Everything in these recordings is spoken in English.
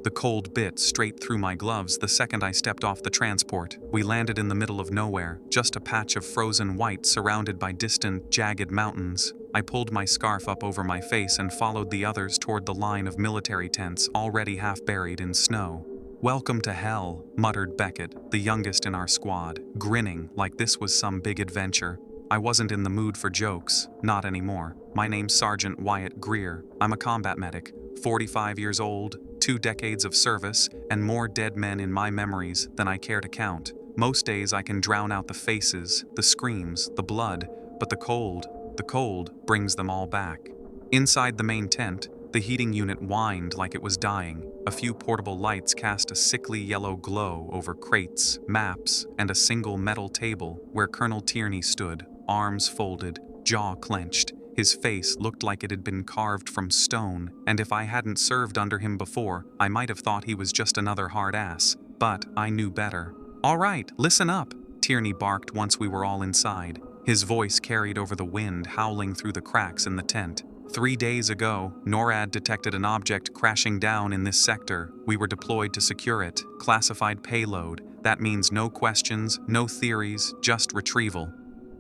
The cold bit straight through my gloves the second I stepped off the transport. We landed in the middle of nowhere, just a patch of frozen white surrounded by distant, jagged mountains. I pulled my scarf up over my face and followed the others toward the line of military tents already half buried in snow. "Welcome to hell," muttered Beckett, the youngest in our squad, grinning like this was some big adventure. I wasn't in the mood for jokes, not anymore. My name's Sergeant Wyatt Greer. I'm a combat medic, 45 years old, 2 decades of service, and more dead men in my memories than I care to count. Most days I can drown out the faces, the screams, the blood, but the cold brings them all back. Inside the main tent, the heating unit whined like it was dying. A few portable lights cast a sickly yellow glow over crates, maps, and a single metal table where Colonel Tierney stood, arms folded, jaw clenched. His face looked like it had been carved from stone, and if I hadn't served under him before, I might have thought he was just another hard ass. But I knew better. "All right, listen up," Tierney barked once we were all inside. His voice carried over the wind, howling through the cracks in the tent. 3 days ago, NORAD detected an object crashing down in this sector. We were deployed to secure it. Classified payload. That means no questions, no theories, just retrieval.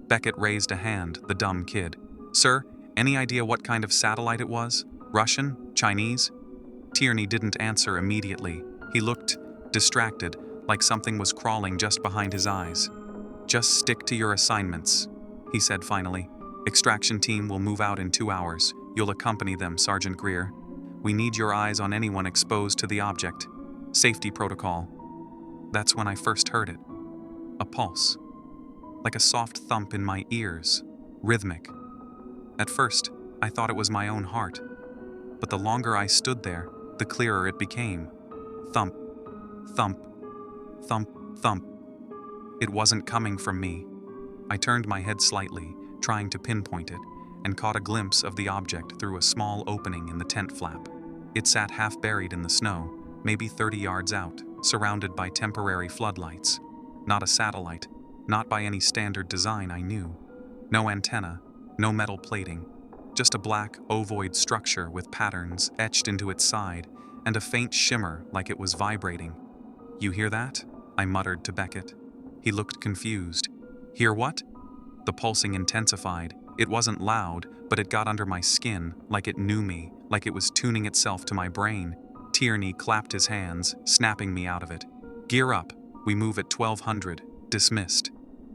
Beckett raised a hand, the dumb kid. "Sir, any idea what kind of satellite it was? Russian? Chinese?" Tierney didn't answer immediately. He looked distracted, like something was crawling just behind his eyes. "Just stick to your assignments," he said finally. "Extraction team will move out in 2 hours. You'll accompany them, Sergeant Greer. We need your eyes on anyone exposed to the object. Safety protocol." That's when I first heard it. A pulse. Like a soft thump in my ears. Rhythmic. At first, I thought it was my own heart. But the longer I stood there, the clearer it became. Thump. Thump. Thump. Thump. It wasn't coming from me. I turned my head slightly, trying to pinpoint it, and caught a glimpse of the object through a small opening in the tent flap. It sat half buried in the snow, maybe 30 yards out, surrounded by temporary floodlights. Not a satellite, not by any standard design I knew. No antenna, no metal plating, just a black, ovoid structure with patterns etched into its side, and a faint shimmer like it was vibrating. "You hear that?" I muttered to Beckett. He looked confused. "Hear what?" The pulsing intensified. It wasn't loud, but it got under my skin, like it knew me, like it was tuning itself to my brain. Tierney clapped his hands, snapping me out of it. "Gear up. We move at 1200. Dismissed."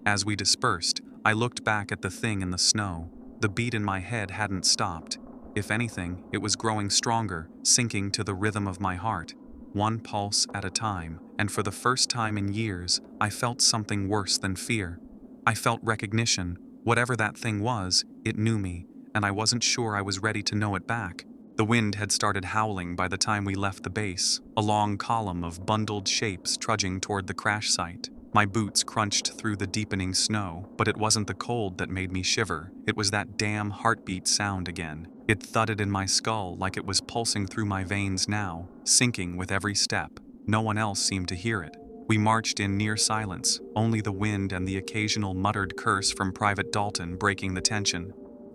As we dispersed, I looked back at the thing in the snow. The beat in my head hadn't stopped. If anything, it was growing stronger, sinking to the rhythm of my heart. One pulse at a time, and for the first time in years, I felt something worse than fear. I felt recognition. Whatever that thing was, it knew me, and I wasn't sure I was ready to know it back. The wind had started howling by the time we left the base, a long column of bundled shapes trudging toward the crash site. My boots crunched through the deepening snow, but it wasn't the cold that made me shiver. It was that damn heartbeat sound again. It thudded in my skull like it was pulsing through my veins now, sinking with every step. No one else seemed to hear it. We marched in near silence, only the wind and the occasional muttered curse from Private Dalton breaking the tension.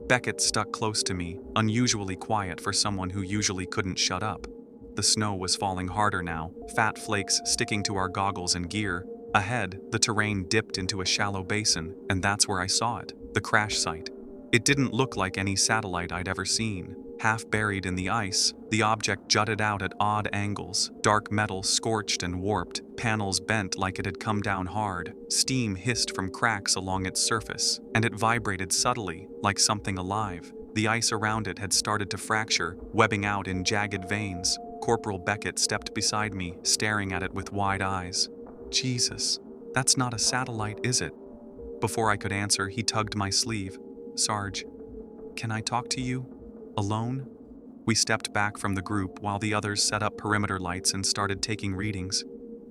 Beckett stuck close to me, unusually quiet for someone who usually couldn't shut up. The snow was falling harder now, fat flakes sticking to our goggles and gear. Ahead, the terrain dipped into a shallow basin, and that's where I saw it, the crash site. It didn't look like any satellite I'd ever seen. Half buried in the ice, the object jutted out at odd angles, dark metal scorched and warped, panels bent like it had come down hard. Steam hissed from cracks along its surface, and it vibrated subtly, like something alive. The ice around it had started to fracture, webbing out in jagged veins. Corporal Beckett stepped beside me, staring at it with wide eyes. "Jesus, that's not a satellite, is it?" Before I could answer, he tugged my sleeve. "Sarge, can I talk to you? Alone?" We stepped back from the group while the others set up perimeter lights and started taking readings.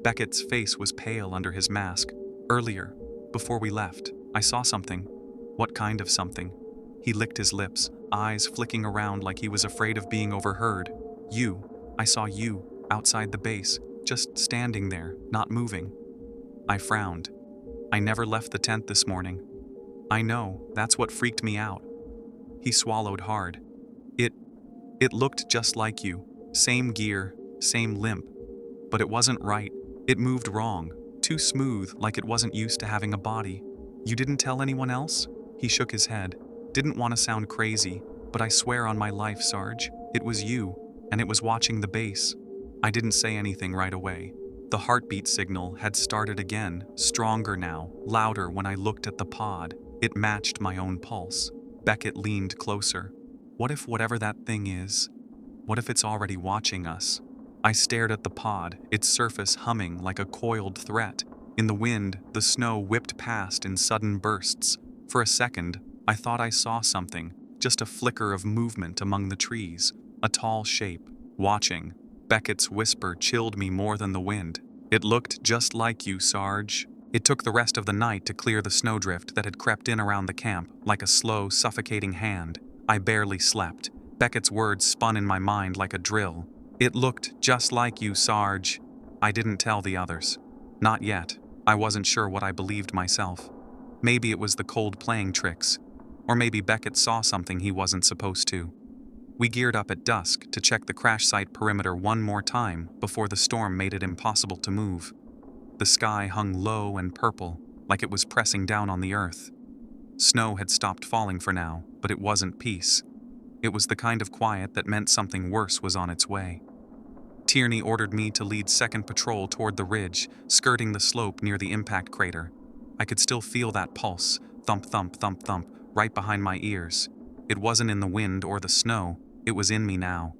Beckett's face was pale under his mask. "Earlier, before we left, I saw something." "What kind of something?" He licked his lips, eyes flicking around like he was afraid of being overheard. I saw you, outside the base, just standing there, not moving." I frowned. "I never left the tent this morning." "I know, that's what freaked me out." He swallowed hard. It looked just like you. Same gear, same limp, But it wasn't right. It moved wrong, too smooth, like it wasn't used to having a body. You didn't tell anyone else? He shook his head. Didn't want to sound crazy, but I swear on my life, Sarge, it was you, and it was watching the base. I didn't say anything right away. The heartbeat signal had started again, stronger now, louder when I looked at the pod. It matched my own pulse. Beckett leaned closer. What if whatever that thing is, what if it's already watching us? I stared at the pod, its surface humming like a coiled threat. In the wind, the snow whipped past in sudden bursts. For a second, I thought I saw something, just a flicker of movement among the trees, a tall shape, watching. Beckett's whisper chilled me more than the wind. It looked just like you, Sarge. It took the rest of the night to clear the snowdrift that had crept in around the camp, like a slow, suffocating hand. I barely slept. Beckett's words spun in my mind like a drill. It looked just like you, Sarge. I didn't tell the others. Not yet. I wasn't sure what I believed myself. Maybe it was the cold playing tricks. Or maybe Beckett saw something he wasn't supposed to. We geared up at dusk to check the crash site perimeter one more time before the storm made it impossible to move. The sky hung low and purple, like it was pressing down on the earth. Snow had stopped falling for now, but it wasn't peace. It was the kind of quiet that meant something worse was on its way. Tierney ordered me to lead second patrol toward the ridge, skirting the slope near the impact crater. I could still feel that pulse, thump, thump, thump, thump, right behind my ears. It wasn't in the wind or the snow, it was in me now.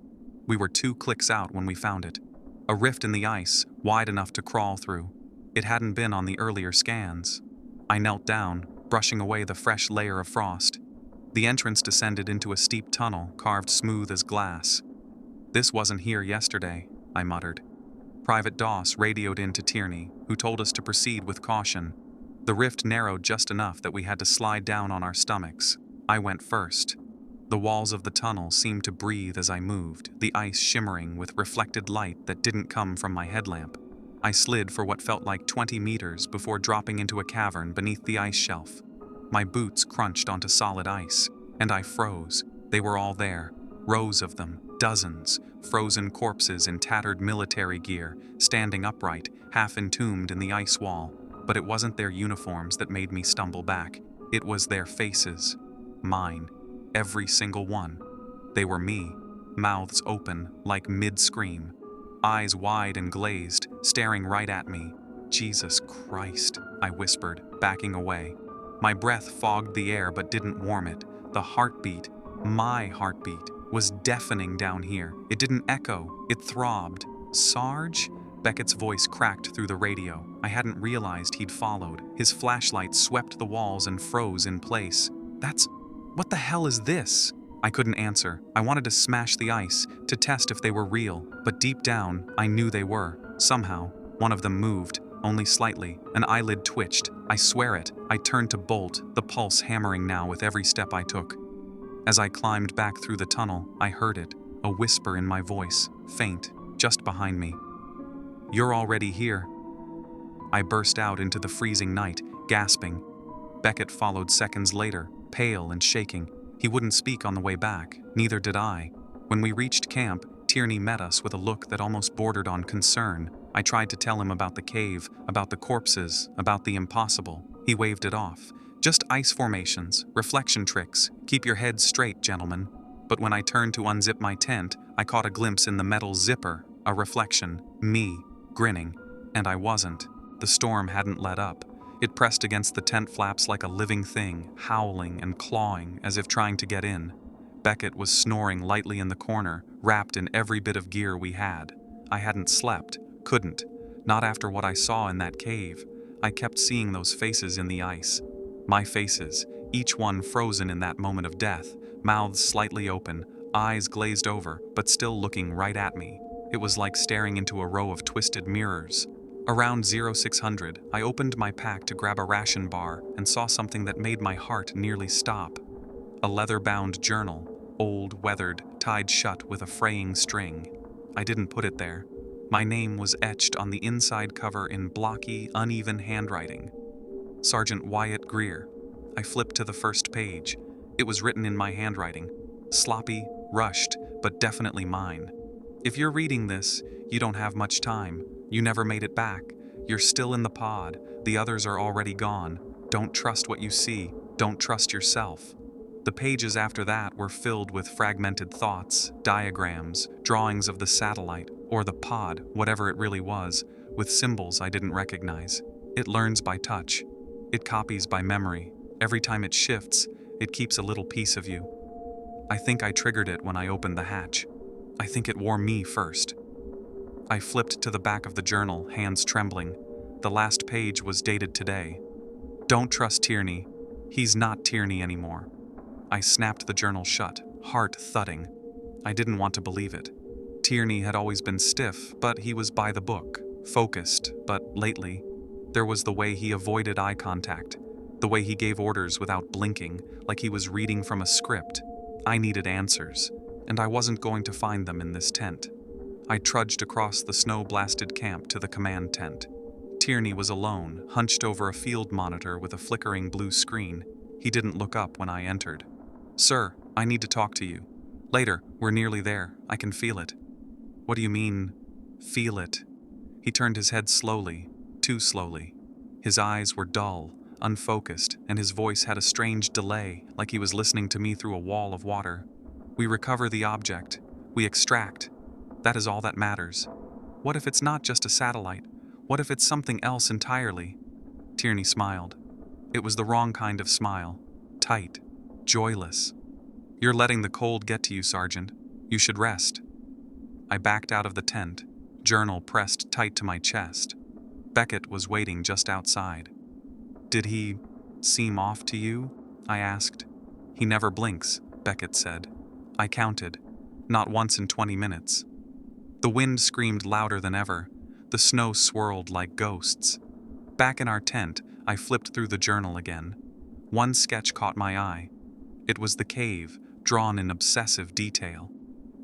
We were 2 clicks out when we found it. A rift in the ice, wide enough to crawl through. It hadn't been on the earlier scans. I knelt down, brushing away the fresh layer of frost. The entrance descended into a steep tunnel carved smooth as glass. This wasn't here yesterday, I muttered. Private Doss radioed in to Tierney, who told us to proceed with caution. The rift narrowed just enough that we had to slide down on our stomachs. I went first. The walls of the tunnel seemed to breathe as I moved, the ice shimmering with reflected light that didn't come from my headlamp. I slid for what felt like 20 meters before dropping into a cavern beneath the ice shelf. My boots crunched onto solid ice, and I froze. They were all there, rows of them, dozens, frozen corpses in tattered military gear, standing upright, half entombed in the ice wall. But it wasn't their uniforms that made me stumble back. It was their faces. Mine. Every single one. They were me, mouths open, like mid-scream. Eyes wide and glazed, staring right at me. Jesus Christ, I whispered, backing away. My breath fogged the air but didn't warm it. The heartbeat, my heartbeat, was deafening down here. It didn't echo, it throbbed. Sarge? Beckett's voice cracked through the radio. I hadn't realized he'd followed. His flashlight swept the walls and froze in place. What the hell is this? I couldn't answer. I wanted to smash the ice, to test if they were real, but deep down, I knew they were. Somehow, one of them moved, only slightly. An eyelid twitched. I swear it. I turned to bolt, the pulse hammering now with every step I took. As I climbed back through the tunnel, I heard it, a whisper in my voice, faint, just behind me. You're already here. I burst out into the freezing night, gasping. Beckett followed seconds later, pale and shaking. He wouldn't speak on the way back, neither did I. When we reached camp, Tierney met us with a look that almost bordered on concern. I tried to tell him about the cave, about the corpses, about the impossible. He waved it off. Just ice formations, reflection tricks. Keep your heads straight, gentlemen. But when I turned to unzip my tent, I caught a glimpse in the metal zipper, a reflection, me, grinning. And I wasn't. The storm hadn't let up. It pressed against the tent flaps like a living thing, howling and clawing as if trying to get in. Beckett was snoring lightly in the corner, wrapped in every bit of gear we had. I hadn't slept, couldn't, not after what I saw in that cave. I kept seeing those faces in the ice. My faces, each one frozen in that moment of death, mouths slightly open, eyes glazed over, but still looking right at me. It was like staring into a row of twisted mirrors. Around 0600, I opened my pack to grab a ration bar and saw something that made my heart nearly stop. A leather-bound journal, old, weathered, tied shut with a fraying string. I didn't put it there. My name was etched on the inside cover in blocky, uneven handwriting. Sergeant Wyatt Greer. I flipped to the first page. It was written in my handwriting. Sloppy, rushed, but definitely mine. If you're reading this, you don't have much time. You never made it back. You're still in the pod. The others are already gone. Don't trust what you see. Don't trust yourself. The pages after that were filled with fragmented thoughts, diagrams, drawings of the satellite, or the pod, whatever it really was, with symbols I didn't recognize. It learns by touch. It copies by memory. Every time it shifts, it keeps a little piece of you. I think I triggered it when I opened the hatch. I think it wore me first. I flipped to the back of the journal, hands trembling. The last page was dated today. Don't trust Tierney. He's not Tierney anymore. I snapped the journal shut, heart thudding. I didn't want to believe it. Tierney had always been stiff, but he was by the book, focused, but lately, there was the way he avoided eye contact, the way he gave orders without blinking, like he was reading from a script. I needed answers, and I wasn't going to find them in this tent. I trudged across the snow-blasted camp to the command tent. Tierney was alone, hunched over a field monitor with a flickering blue screen. He didn't look up when I entered. "Sir, I need to talk to you. Later, we're nearly there. I can feel it." "What do you mean, feel it?" He turned his head slowly, too slowly. His eyes were dull, unfocused, and his voice had a strange delay, like he was listening to me through a wall of water. "We recover the object. We extract. That is all that matters. What if it's not just a satellite? What if it's something else entirely?" Tierney smiled. It was the wrong kind of smile. Tight. Joyless. "You're letting the cold get to you, Sergeant. You should rest." I backed out of the tent, journal pressed tight to my chest. Beckett was waiting just outside. "Did he seem off to you?" I asked. "He never blinks," Beckett said. I counted. Not once in 20 minutes. The wind screamed louder than ever. The snow swirled like ghosts. Back in our tent, I flipped through the journal again. One sketch caught my eye. It was the cave, drawn in obsessive detail.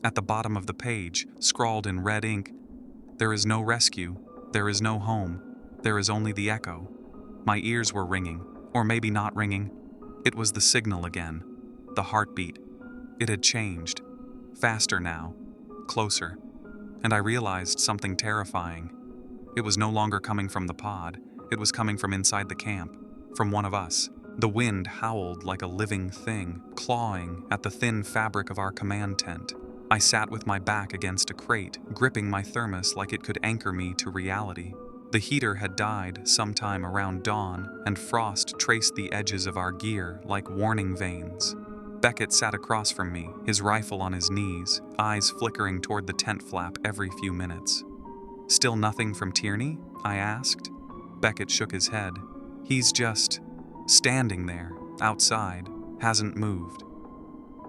At the bottom of the page, scrawled in red ink, "There is no rescue. There is no home. There is only the echo." My ears were ringing, or maybe not ringing. It was the signal again. The heartbeat. It had changed. Faster now. Closer. And I realized something terrifying. It was no longer coming from the pod. It was coming from inside the camp. From one of us. The wind howled like a living thing, clawing at the thin fabric of our command tent. I sat with my back against a crate, gripping my thermos like it could anchor me to reality. The heater had died sometime around dawn, and frost traced the edges of our gear like warning veins. Beckett sat across from me, his rifle on his knees, eyes flickering toward the tent flap every few minutes. "Still nothing from Tierney?" I asked. Beckett shook his head. "He's just standing there, outside, hasn't moved."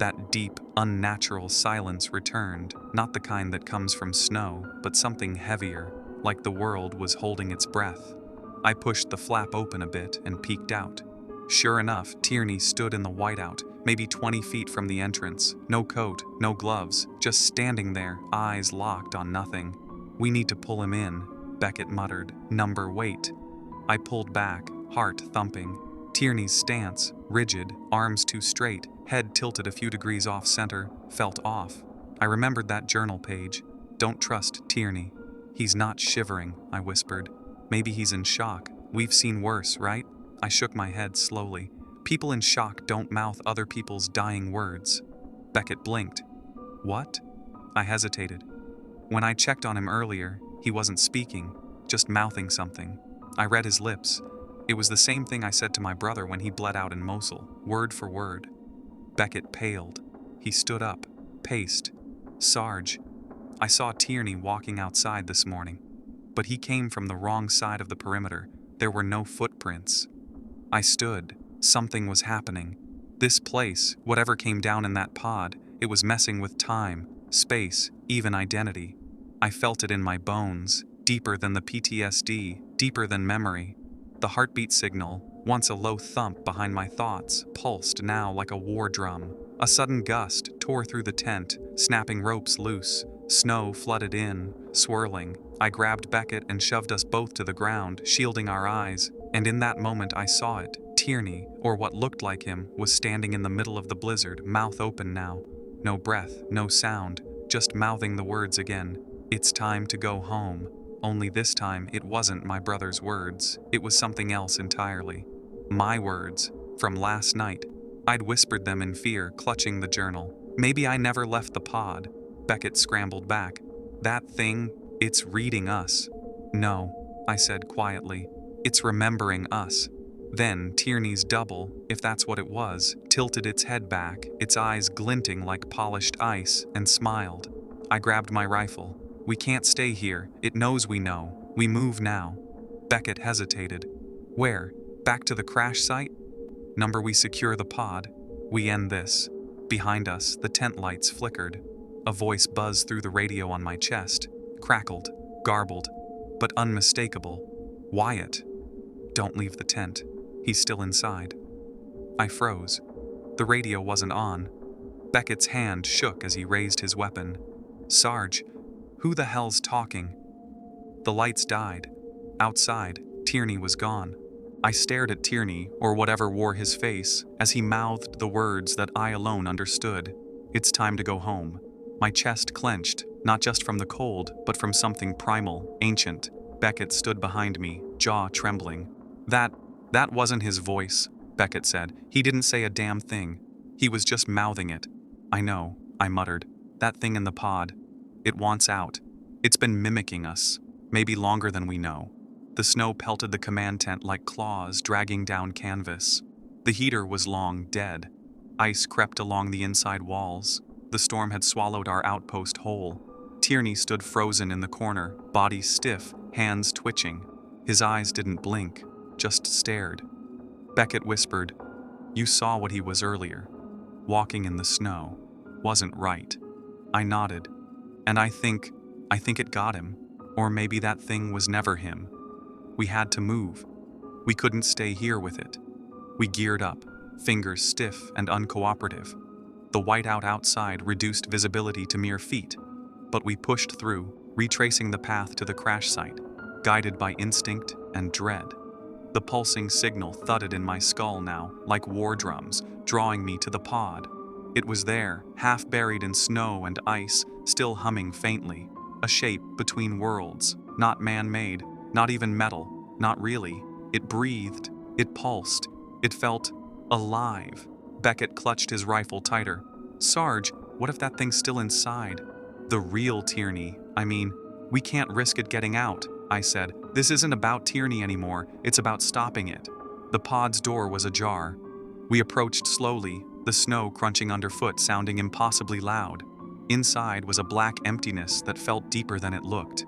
That deep, unnatural silence returned, not the kind that comes from snow, but something heavier, like the world was holding its breath. I pushed the flap open a bit and peeked out. Sure enough, Tierney stood in the whiteout, maybe 20 feet from the entrance. No coat, no gloves, just standing there, eyes locked on nothing. "We need to pull him in," Beckett muttered. "Number, wait." I pulled back, heart thumping. Tierney's stance, rigid, arms too straight, head tilted a few degrees off center, felt off. I remembered that journal page. "Don't trust Tierney." "He's not shivering," I whispered. "Maybe he's in shock. We've seen worse, right?" I shook my head slowly. "People in shock don't mouth other people's dying words." Beckett blinked. "What?" I hesitated. When I checked on him earlier, he wasn't speaking, just mouthing something. I read his lips. It was the same thing I said to my brother when he bled out in Mosul, word for word. Beckett paled. He stood up, paced. "Sarge, I saw Tierney walking outside this morning, but he came from the wrong side of the perimeter. There were no footprints." I stood. Something was happening. This place, whatever came down in that pod, it was messing with time, space, even identity. I felt it in my bones, deeper than the PTSD, deeper than memory. The heartbeat signal, once a low thump behind my thoughts, pulsed now like a war drum. A sudden gust tore through the tent, snapping ropes loose. Snow flooded in, swirling. I grabbed Beckett and shoved us both to the ground, shielding our eyes. And in that moment I saw it. Tierney, or what looked like him, was standing in the middle of the blizzard, mouth open now. No breath, no sound, just mouthing the words again. It's time to go home. Only this time it wasn't my brother's words, it was something else entirely. My words, from last night. I'd whispered them in fear, clutching the journal. Maybe I never left the pod. Beckett scrambled back. That thing, it's reading us. No, I said quietly. It's remembering us. Then Tierney's double, if that's what it was, tilted its head back, its eyes glinting like polished ice, and smiled. I grabbed my rifle. We can't stay here. It knows we know. We move now. Beckett hesitated. Where? Back to the crash site? Number we secure the pod. We end this. Behind us, the tent lights flickered. A voice buzzed through the radio on my chest, crackled, garbled, but unmistakable. Wyatt. Don't leave the tent. He's still inside. I froze. The radio wasn't on. Beckett's hand shook as he raised his weapon. Sarge, who the hell's talking? The lights died. Outside, Tierney was gone. I stared at Tierney, or whatever wore his face, as he mouthed the words that I alone understood. It's time to go home. My chest clenched, not just from the cold, but from something primal, ancient. Beckett stood behind me, jaw trembling. That wasn't his voice, Beckett said. He didn't say a damn thing. He was just mouthing it. I know, I muttered. That thing in the pod. It wants out. It's been mimicking us, maybe longer than we know. The snow pelted the command tent like claws dragging down canvas. The heater was long dead. Ice crept along the inside walls. The storm had swallowed our outpost whole. Tierney stood frozen in the corner, body stiff, hands twitching. His eyes didn't blink, just stared. Beckett whispered, "You saw what he was earlier. Walking in the snow. Wasn't right." I nodded. And I think it got him. Or maybe that thing was never him. We had to move. We couldn't stay here with it. We geared up, fingers stiff and uncooperative. The whiteout outside reduced visibility to mere feet, but we pushed through, retracing the path to the crash site, guided by instinct and dread. The pulsing signal thudded in my skull now, like war drums, drawing me to the pod. It was there, half buried in snow and ice, still humming faintly, a shape between worlds, not man-made, not even metal, not really. It breathed, it pulsed, it felt alive. Beckett clutched his rifle tighter. Sarge, what if that thing's still inside? The real Tierney, I mean, we can't risk it getting out, I said. This isn't about Tierney anymore, it's about stopping it. The pod's door was ajar. We approached slowly, the snow crunching underfoot sounding impossibly loud. Inside was a black emptiness that felt deeper than it looked.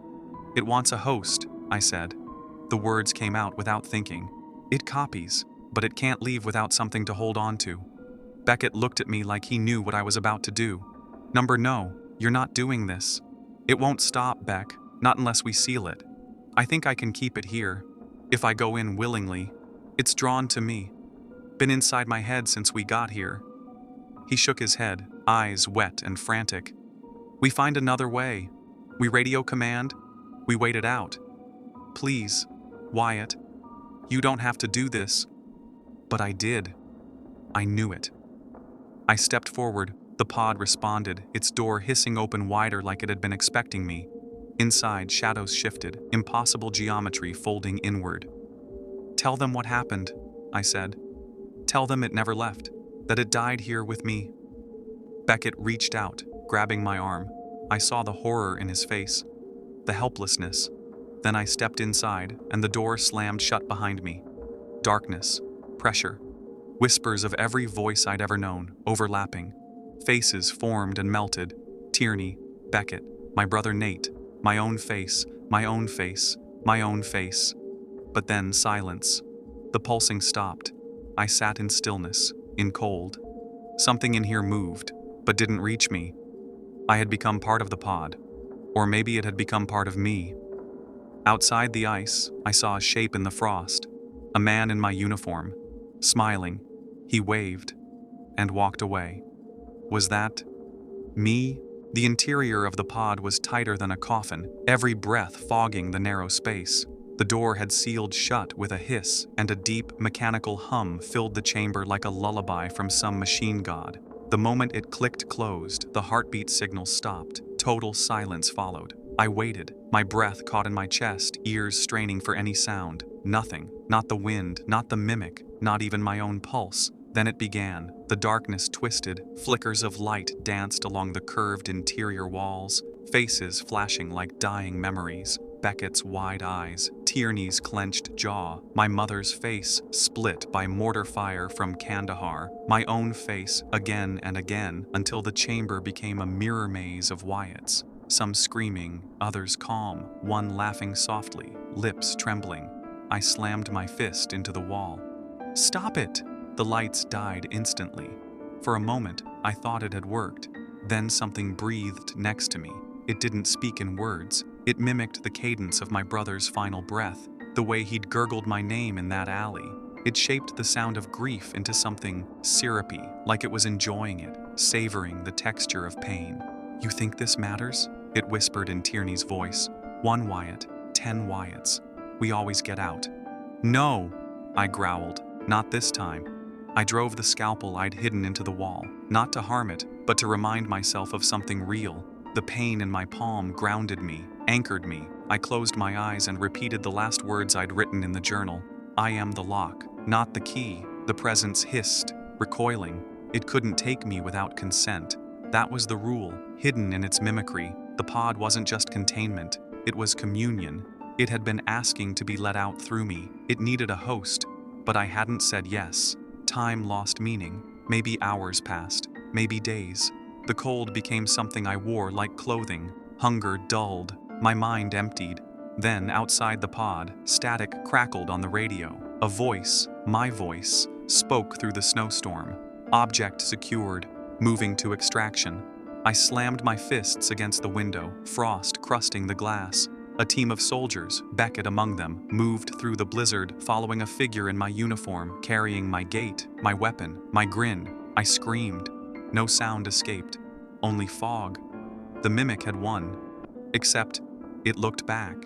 It wants a host, I said. The words came out without thinking. It copies, but it can't leave without something to hold on to. Beckett looked at me like he knew what I was about to do. No, you're not doing this. It won't stop, Beck, not unless we seal it. I think I can keep it here. If I go in willingly. It's drawn to me. Been inside my head since we got here. He shook his head, eyes wet and frantic. We find another way. We radio command. We wait it out. Please, Wyatt, you don't have to do this. But I did. I knew it. I stepped forward. The pod responded, its door hissing open wider like it had been expecting me. Inside, shadows shifted, impossible geometry folding inward. Tell them what happened, I said. Tell them it never left, that it died here with me. Beckett reached out, grabbing my arm. I saw the horror in his face, the helplessness. Then I stepped inside, and the door slammed shut behind me. Darkness, pressure, whispers of every voice I'd ever known, overlapping. Faces formed and melted. Tierney, Beckett, my brother Nate, my own face, my own face, my own face. But then silence. The pulsing stopped. I sat in stillness, in cold. Something in here moved, but didn't reach me. I had become part of the pod. Or maybe it had become part of me. Outside the ice, I saw a shape in the frost. A man in my uniform. Smiling. He waved. And walked away. Was that me? The interior of the pod was tighter than a coffin, every breath fogging the narrow space. The door had sealed shut with a hiss, and a deep, mechanical hum filled the chamber like a lullaby from some machine god. The moment it clicked closed, the heartbeat signal stopped, Total silence followed. I waited, my breath caught in my chest, ears straining for any sound. Nothing. Not the wind, not the mimic, not even my own pulse. Then it began. The darkness twisted, flickers of light danced along the curved interior walls, faces flashing like dying memories. Beckett's wide eyes, Tierney's clenched jaw, my mother's face split by mortar fire from Kandahar, my own face again and again until the chamber became a mirror maze of Wyatts. Some screaming, others calm, one laughing softly, lips trembling. I slammed my fist into the wall. "Stop it!" The lights died instantly. For a moment, I thought it had worked. Then something breathed next to me. It didn't speak in words. It mimicked the cadence of my brother's final breath, the way he'd gurgled my name in that alley. It shaped the sound of grief into something syrupy, like it was enjoying it, savoring the texture of pain. "You think this matters?" It whispered in Tierney's voice. "1 Wyatt, 10 Wyatts. We always get out." "No!" I growled. "Not this time." I drove the scalpel I'd hidden into the wall, not to harm it, but to remind myself of something real. The pain in my palm grounded me, anchored me. I closed my eyes and repeated the last words I'd written in the journal. "I am the lock, not the key." The presence hissed, recoiling. It couldn't take me without consent. That was the rule, hidden in its mimicry. The pod wasn't just containment, it was communion. It had been asking to be let out through me. It needed a host, but I hadn't said yes. Time lost meaning. Maybe hours passed, maybe days. The cold became something I wore like clothing. Hunger dulled. My mind emptied. Then, outside the pod, static crackled on the radio. A voice, my voice, spoke through the snowstorm. "Object secured. Moving to extraction." I slammed my fists against the window, frost crusting the glass. A team of soldiers, Beckett among them, moved through the blizzard, following a figure in my uniform, carrying my gate, my weapon, my grin. I screamed. No sound escaped. Only fog. The mimic had won. Except, it looked back.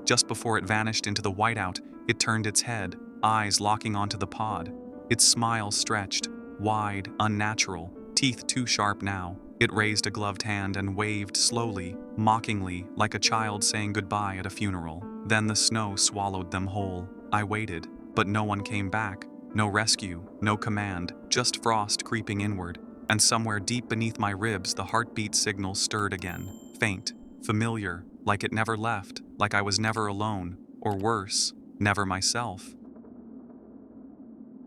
Just before it vanished into the whiteout, it turned its head, eyes locking onto the pod. Its smile stretched, wide, unnatural, teeth too sharp now. It raised a gloved hand and waved slowly, mockingly, like a child saying goodbye at a funeral. Then the snow swallowed them whole. I waited, but no one came back. No rescue, no command, just frost creeping inward. And somewhere deep beneath my ribs, the heartbeat signal stirred again. Faint, familiar, like it never left, like I was never alone, or worse, never myself.